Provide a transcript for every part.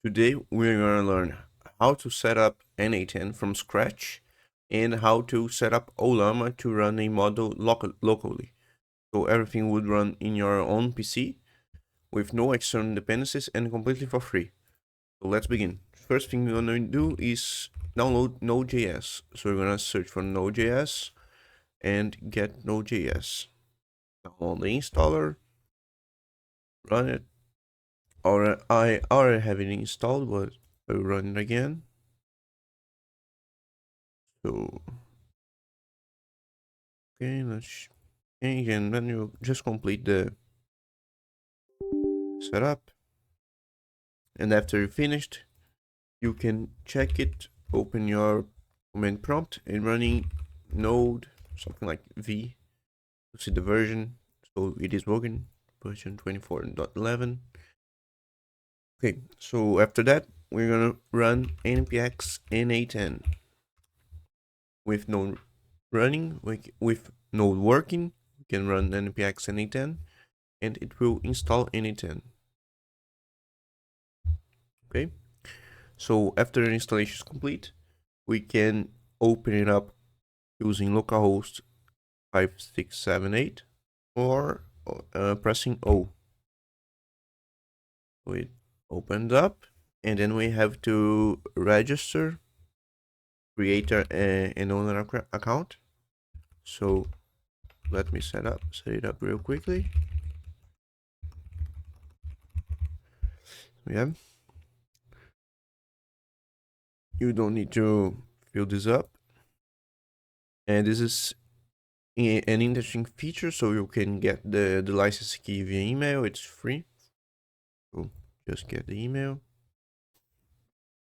Today we're going to learn how to set up n8n from scratch and how to set up Ollama to run a model locally. So everything would run in your own PC with no external dependencies and completely for free. So let's begin. First thing we're going to do is download Node.js. So we're going to search for Node.js and get Node.js. Download the installer, run it. Or I already have it installed, but I'll run it again. So okay, let's change and then you just complete the setup. And after you finished, you can check it, open your command prompt and running node something like v to see the version. So it is working, version 24.11. Okay, so after that, we're gonna run npx n8n with node running, with node working. We can run npx n8n and it will install n8n. Okay, so after the installation is complete, we can open it up using localhost 5678 or pressing O. So it opens up, and then we have to register, create an owner account. So let me set it up real quickly. Yeah, you don't need to fill this up, and this is an interesting feature. So you can get the license key via email. It's free. So just get the email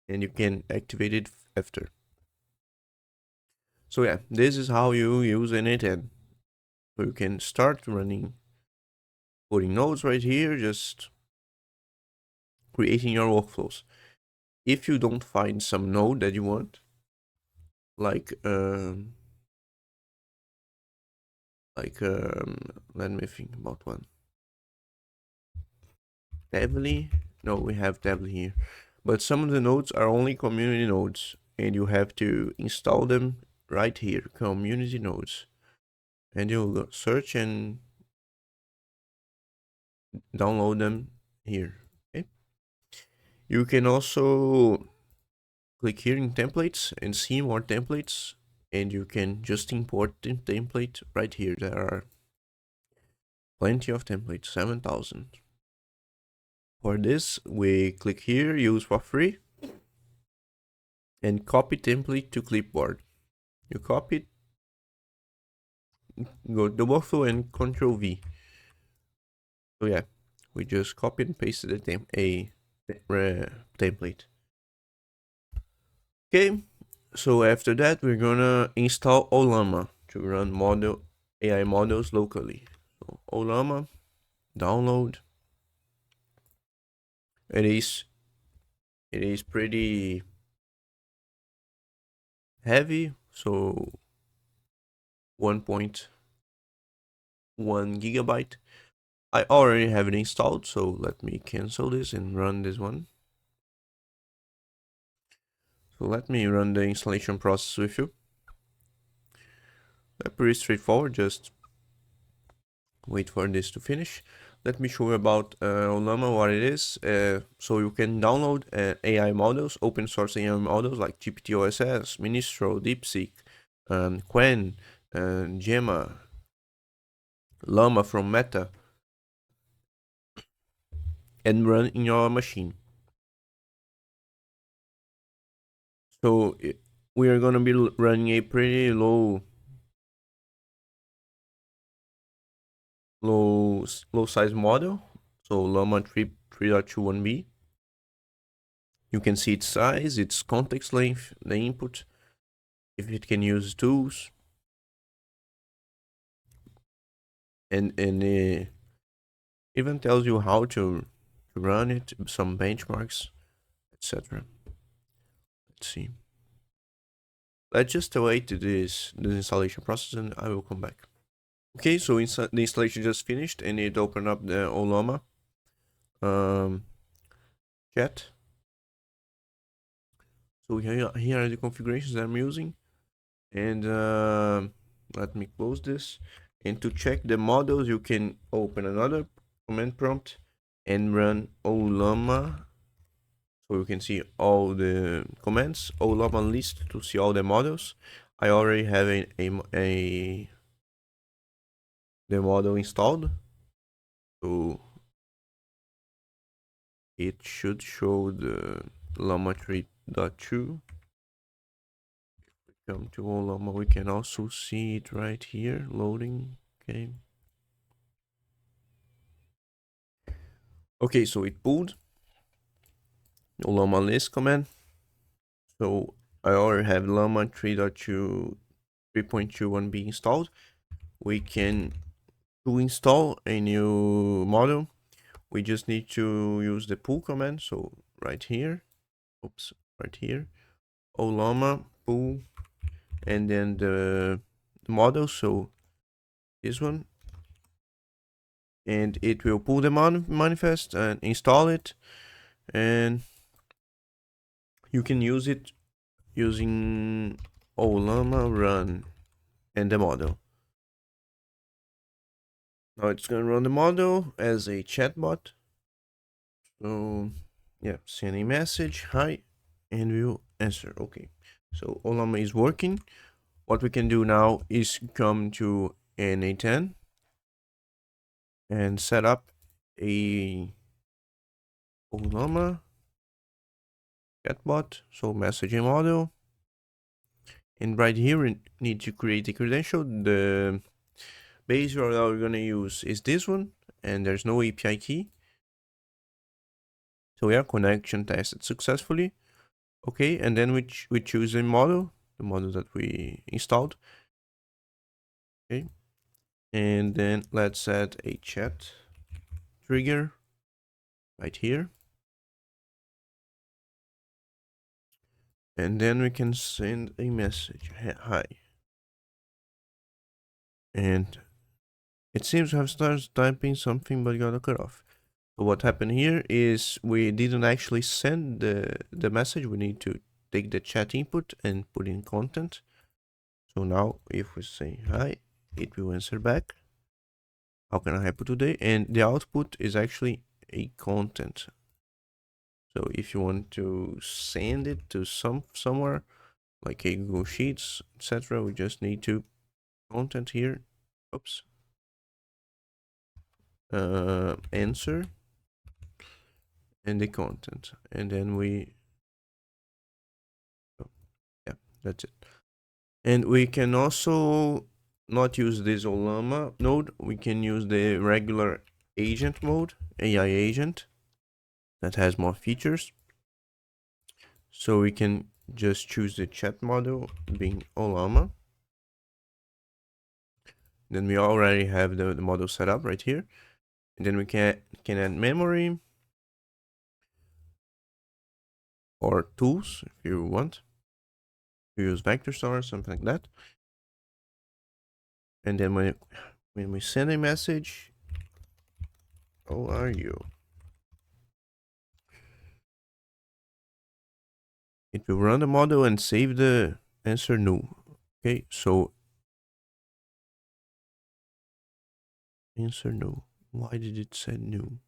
and you can activate it after. So yeah, this is how you use n8n. So you can start putting nodes right here, just creating your workflows. If you don't find some node that you want, like let me think about one. Devly, no, we have Devly here, but some of the nodes are only community nodes, and you have to install them right here, community nodes, and you'll go search and download them here. Okay. You can also click here in templates and see more templates, and you can just import the template right here. There are plenty of templates, 7,000. For this, we click here, use for free, and copy template to clipboard. You copy it, go to the workflow and Control V. So yeah, we just copy and paste the template. Okay, so after that, we're gonna install Ollama to run AI models locally. So Ollama, download. It is pretty heavy, so 1.1 gigabyte. I already have it installed, so let me cancel this and run this one. So let me run the installation process with you. Pretty straightforward, just wait for this to finish. Let me show you about Ollama, what it is. So you can download AI models, open source AI models like GPT-OSS, Ministro, DeepSeek, Quen, Gemma, Llama from Meta, and run in your machine. So we are gonna be running a pretty low size model. So Llama 3.21b. You can see its size, its context length, the input, if it can use tools, and even tells you how to run it, some benchmarks, etc. Let's see. Let's just wait to this installation process and I will come back. Okay, so the installation just finished and it opened up the Ollama chat. So here are the configurations that I'm using. And let me close this. And to check the models, you can open another command prompt and run Ollama. So you can see all the commands, Ollama list to see all the models. I already have the model installed. So it should show the Llama 3.2. Come to Ollama, we can also see it right here, loading. Okay. Okay, so it pulled Ollama list command. So I already have Llama 3.21b installed. We can to install a new model. We just need to use the pull command. So right here, right here, Ollama pull, and then the model. So this one, and it will pull the manifest and install it, and you can use it using Ollama run and the model. Now it's gonna run the model as a chatbot. So yeah, send a message, hi, and we'll answer. Okay, so Ollama is working. What we can do now is come to n8n and set up a Ollama chatbot, so messaging model. And right here we need to create a credential. The base URL we're gonna use is this one, and there's no API key. So yeah, connection tested successfully. Okay, and then we choose a model, the model that we installed. Okay, and then let's add a chat trigger right here. And then we can send a message, hi. And it seems to have started typing something but got a cut off. So what happened here is we didn't actually send the message. We need to take the chat input and put in content. So now if we say hi, it will answer back. How can I help you today? And the output is actually a content. So if you want to send it to somewhere like a Google Sheets, etc., we just need to content here. Oops. Answer and the content, and then yeah, that's it. And we can also not use this Ollama node. We can use the regular agent mode, AI agent, that has more features. So we can just choose the chat model being Ollama. Then we already have the model set up right here. And then we can add memory or tools if you want. You use vector star, something like that. And then when we send a message, how are you? It will run the model and save the answer no. Okay, so answer no. Why did it say no?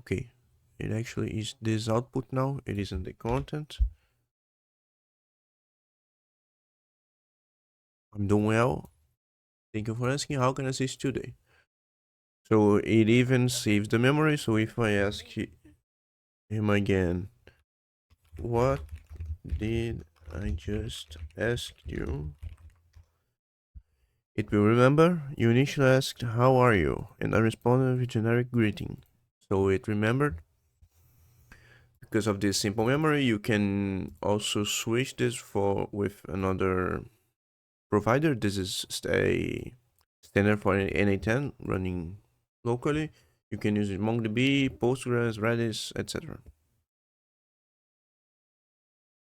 Okay, it actually is this output now. It isn't the content. I'm doing well. Thank you for asking. How can I assist you today? So it even saves the memory. So if I ask him again, what did I just ask you? It will remember. You initially asked, how are you? And I responded with generic greeting. So it remembered. Because of this simple memory, you can also switch this with another provider. This is a standard for n8n running locally. You can use it MongoDB, Postgres, Redis, etc.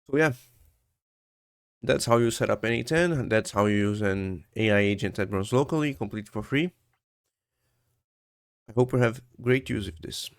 So yeah, that's how you set up n8n. That's how you use an AI agent that runs locally, completely for free. I hope you have great use of this.